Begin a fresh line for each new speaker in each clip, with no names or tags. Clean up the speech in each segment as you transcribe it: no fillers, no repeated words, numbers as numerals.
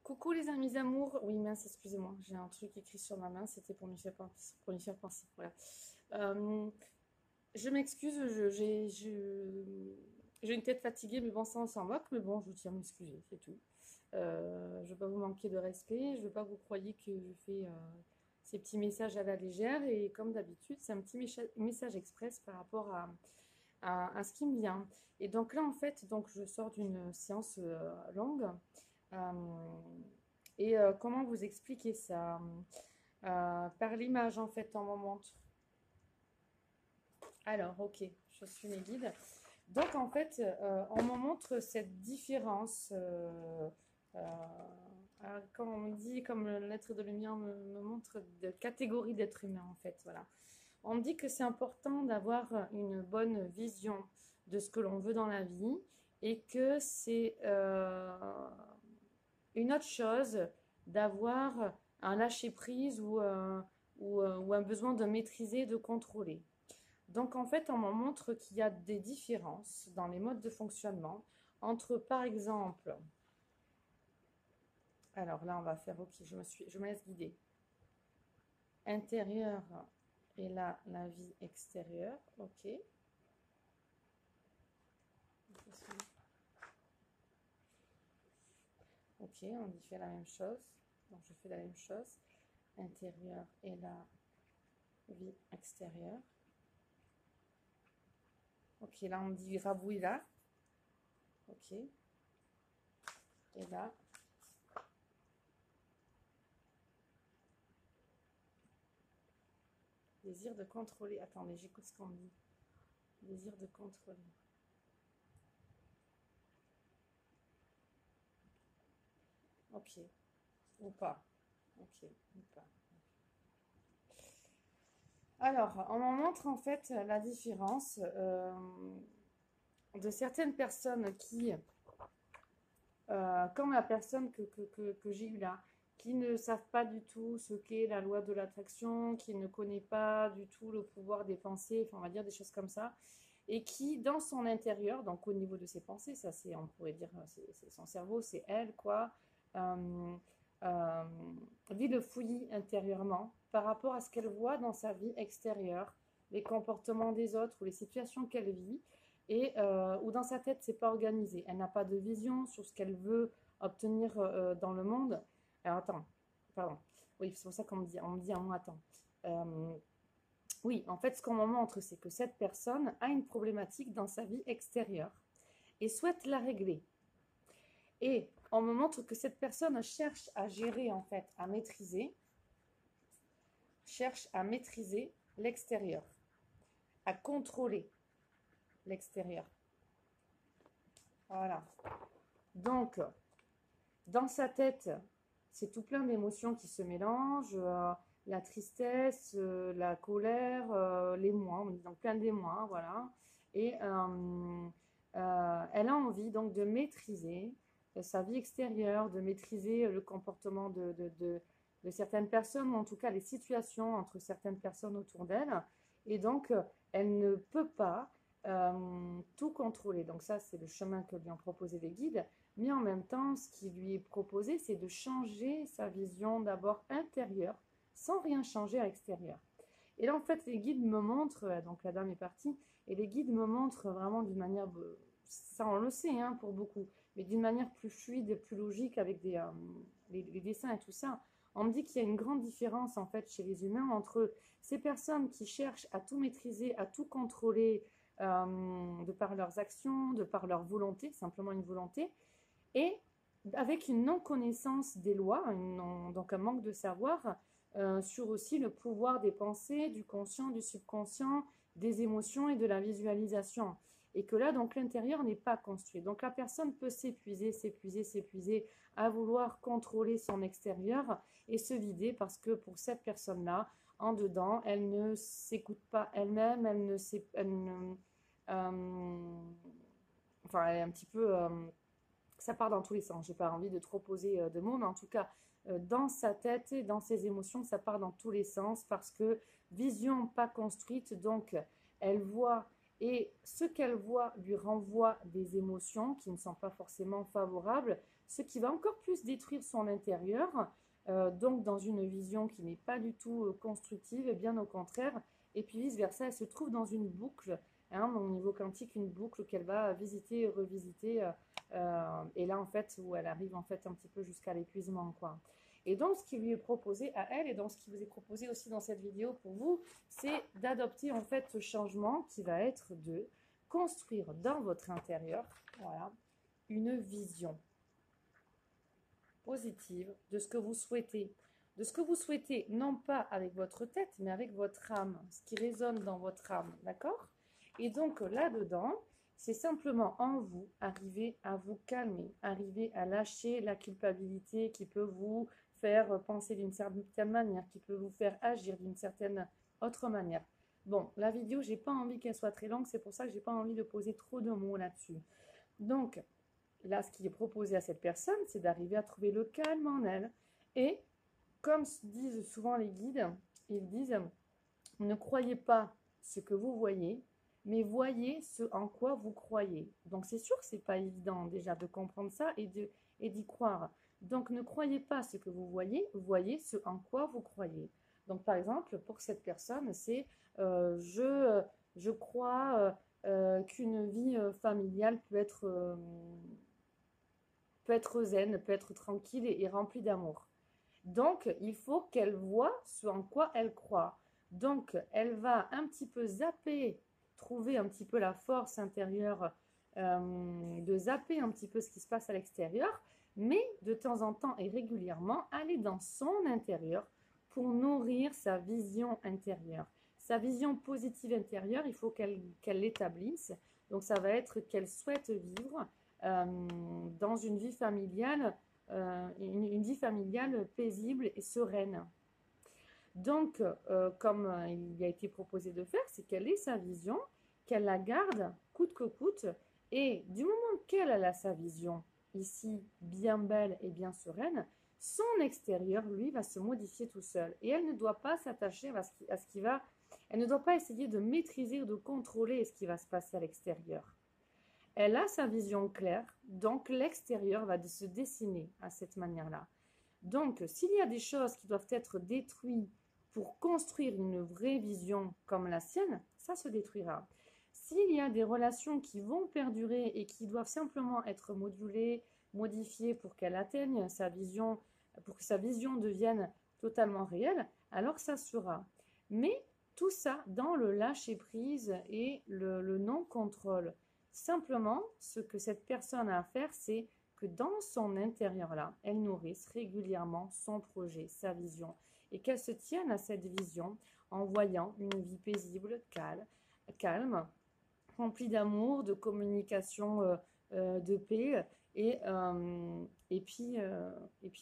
Coucou les amis amours. Oui, mince, excusez-moi, j'ai un truc écrit sur ma main, c'était pour m'y faire penser. Pour m'y faire penser, voilà. Euh, je m'excuse, j'ai une tête fatiguée, mais bon, ça on s'en moque, mais bon, je tiens à m'excuser, c'est tout. Je ne veux pas vous manquer de respect, je veux pas que vous croyiez que je fais ces petits messages à la légère, et comme d'habitude, c'est un petit message express par rapport à ce qui me vient. Et donc là, en fait, donc, je sors d'une séance longue. Euh, comment vous expliquer ça? Par l'image, en fait, on me montre. Alors, ok, je suis mes guides. Donc, en fait, on me montre cette différence. Euh, Quand on me dit, comme l'être de lumière me montre, de catégorie d'être humain, en fait, voilà. On me dit que c'est important d'avoir une bonne vision de ce que l'on veut dans la vie et que c'est une autre chose d'avoir un lâcher-prise ou un besoin de maîtriser, de contrôler. Donc en fait, on m'en montre qu'il y a des différences dans les modes de fonctionnement entre, par exemple, alors là on va faire, ok, je me laisse guider, intérieur et là la vie extérieure, ok. Ok, on y fait la même chose, donc je fais la même chose, intérieur et la vie extérieure. Ok, là on me dit rabouille là. Ok. Et là, désir de contrôler. Attendez, j'écoute ce qu'on me dit. Désir de contrôler. Ok. Ou pas. Ok. Ou pas. Alors, on en montre en fait la différence de certaines personnes qui, comme la personne que j'ai eue là, qui ne savent pas du tout ce qu'est la loi de l'attraction, qui ne connaît pas du tout le pouvoir des pensées, enfin, on va dire des choses comme ça, et qui, dans son intérieur, donc au niveau de ses pensées, ça c'est, on pourrait dire, c'est son cerveau, c'est elle, quoi, euh, euh, vit le fouillis intérieurement par rapport à ce qu'elle voit dans sa vie extérieure, les comportements des autres ou les situations qu'elle vit, et où dans sa tête, c'est pas organisé. Elle n'a pas de vision sur ce qu'elle veut obtenir dans le monde. Alors attends, pardon. Oui, c'est pour ça on me dit à moi, attends. Euh, oui, en fait, ce qu'on me montre, c'est que cette personne a une problématique dans sa vie extérieure et souhaite la régler. Et on me montre que cette personne cherche à gérer, en fait, cherche à maîtriser l'extérieur, à contrôler l'extérieur. Voilà. Donc, dans sa tête, c'est tout plein d'émotions qui se mélangent, la tristesse, la colère, l'émoi, on dit donc plein d'émoi, voilà. Et elle a envie donc de maîtriser sa vie extérieure, de maîtriser le comportement de certaines personnes, ou en tout cas les situations entre certaines personnes autour d'elle. Et donc, elle ne peut pas tout contrôler. Donc ça, c'est le chemin que lui ont proposé les guides. Mais en même temps, ce qui lui est proposé, c'est de changer sa vision d'abord intérieure, sans rien changer à l'extérieur. Et là, en fait, les guides me montrent, donc la dame est partie, et les guides me montrent vraiment d'une manière, ça on le sait hein, pour beaucoup, mais d'une manière plus fluide et plus logique avec les dessins et tout ça. On me dit qu'il y a une grande différence en fait chez les humains entre ces personnes qui cherchent à tout maîtriser, à tout contrôler de par leurs actions, de par leur volonté, simplement une volonté, et avec une non-connaissance des lois, donc un manque de savoir sur aussi le pouvoir des pensées, du conscient, du subconscient, des émotions et de la visualisation. Et que là, donc, l'intérieur n'est pas construit. Donc, la personne peut s'épuiser à vouloir contrôler son extérieur et se vider parce que pour cette personne-là, en dedans, elle ne s'écoute pas elle-même, enfin, elle est un petit peu ça part dans tous les sens. J'ai pas envie de trop poser de mots, mais en tout cas, dans sa tête et dans ses émotions, ça part dans tous les sens parce que vision pas construite, donc elle voit et ce qu'elle voit lui renvoie des émotions qui ne sont pas forcément favorables, ce qui va encore plus détruire son intérieur, donc dans une vision qui n'est pas du tout constructive, et bien au contraire, et puis vice-versa, elle se trouve dans une boucle, hein, au niveau quantique, une boucle qu'elle va visiter et revisiter, et là en fait, où elle arrive en fait un petit peu jusqu'à l'épuisement, quoi. Et donc, ce qui lui est proposé à elle, et donc ce qui vous est proposé aussi dans cette vidéo pour vous, c'est d'adopter en fait ce changement qui va être de construire dans votre intérieur, voilà, une vision positive de ce que vous souhaitez. De ce que vous souhaitez, non pas avec votre tête, mais avec votre âme, ce qui résonne dans votre âme, d'accord? Et donc là-dedans, c'est simplement en vous, arriver à vous calmer, arriver à lâcher la culpabilité qui peut vous faire penser d'une certaine manière, qui peut vous faire agir d'une certaine autre manière. Bon, la vidéo, j'ai pas envie qu'elle soit très longue, c'est pour ça que j'ai pas envie de poser trop de mots là-dessus. Donc, là, ce qui est proposé à cette personne, c'est d'arriver à trouver le calme en elle. Et comme disent souvent les guides, ils disent, ne croyez pas ce que vous voyez, mais voyez ce en quoi vous croyez. Donc c'est sûr que ce n'est pas évident déjà de comprendre ça et d'y croire. Donc ne croyez pas ce que vous voyez, voyez ce en quoi vous croyez. Donc par exemple, pour cette personne, c'est je crois qu'une vie familiale peut être zen, peut être tranquille et remplie d'amour. Donc, il faut qu'elle voie ce en quoi elle croit. Donc, elle va un petit peu zapper, trouver un petit peu la force intérieure, de zapper un petit peu ce qui se passe à l'extérieur, mais de temps en temps et régulièrement, aller dans son intérieur pour nourrir sa vision intérieure. Sa vision positive intérieure, il faut qu'elle l'établisse. Donc, ça va être qu'elle souhaite vivre dans une vie familiale une vie familiale paisible et sereine. Donc, comme il a été proposé de faire, c'est qu'elle ait sa vision, qu'elle la garde coûte que coûte, et du moment qu'elle a sa vision ici bien belle et bien sereine, son extérieur, lui, va se modifier tout seul. Et elle ne doit pas s'attacher à ce qui va... Elle ne doit pas essayer de maîtriser ou de contrôler ce qui va se passer à l'extérieur. Elle a sa vision claire, donc l'extérieur va se dessiner à cette manière-là. Donc, s'il y a des choses qui doivent être détruites pour construire une vraie vision comme la sienne, ça se détruira. S'il y a des relations qui vont perdurer et qui doivent simplement être modulées, modifiées pour qu'elle atteigne sa vision, pour que sa vision devienne totalement réelle, alors ça sera. Mais tout ça dans le lâcher-prise et le non-contrôle. Simplement, ce que cette personne a à faire, c'est que dans son intérieur-là, elle nourrisse régulièrement son projet, sa vision, et qu'elle se tienne à cette vision en voyant une vie paisible, calme, remplie d'amour, de communication, de paix, et puis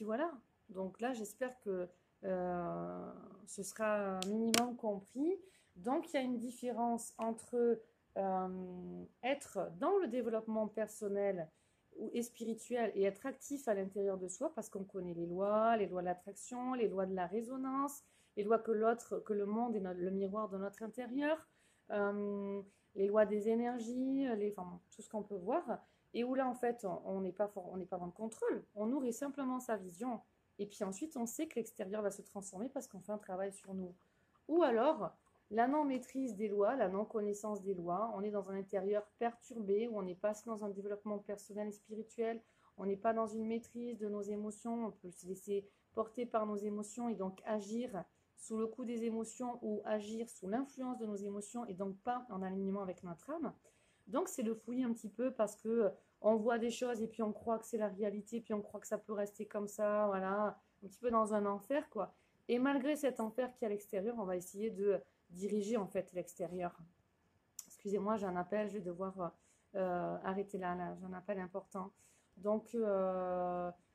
voilà. Donc là, j'espère que ce sera minimum compris. Donc, il y a une différence entre être dans le développement personnel et spirituel et être actif à l'intérieur de soi parce qu'on connaît les lois de l'attraction, les lois de la résonance, les lois que le monde est le miroir de notre intérieur, les lois des énergies, enfin, tout ce qu'on peut voir, et où là en fait on n'est pas dans le contrôle, on nourrit simplement sa vision et puis ensuite on sait que l'extérieur va se transformer parce qu'on fait un travail sur nous. Ou alors la non-maîtrise des lois, la non-connaissance des lois, on est dans un intérieur perturbé, où on n'est pas dans un développement personnel et spirituel, on n'est pas dans une maîtrise de nos émotions, on peut se laisser porter par nos émotions et donc agir sous le coup des émotions ou agir sous l'influence de nos émotions et donc pas en alignement avec notre âme. Donc c'est le fouiller un petit peu parce que on voit des choses et puis on croit que c'est la réalité, puis on croit que ça peut rester comme ça, voilà, un petit peu dans un enfer quoi. Et malgré cet enfer qui est à l'extérieur, on va essayer de diriger en fait l'extérieur. Excusez-moi, j'ai un appel, je vais devoir arrêter là, j'ai un appel important. Donc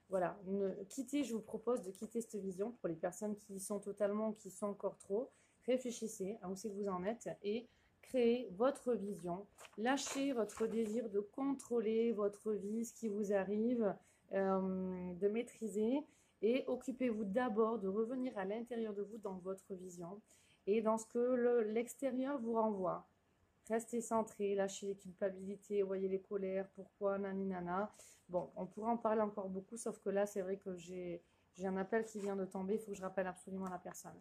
voilà, je vous propose de quitter cette vision pour les personnes qui y sont totalement, qui y sont encore trop. Réfléchissez à où c'est que vous en êtes et créez votre vision. Lâchez votre désir de contrôler votre vie, ce qui vous arrive, de maîtriser et occupez-vous d'abord de revenir à l'intérieur de vous dans votre vision et dans ce que l'extérieur vous renvoie. restez centré, lâchez les culpabilités, voyez les colères, pourquoi, nani nana. Bon, on pourra en parler encore beaucoup, sauf que là, c'est vrai que j'ai un appel qui vient de tomber, il faut que je rappelle absolument la personne.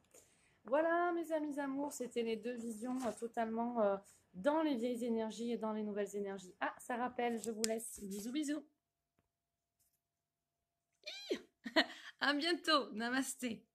Voilà, mes amis amours, c'était les deux visions totalement dans les vieilles énergies et dans les nouvelles énergies. Ah, ça rappelle, je vous laisse. Bisous, bisous. À bientôt. Namasté.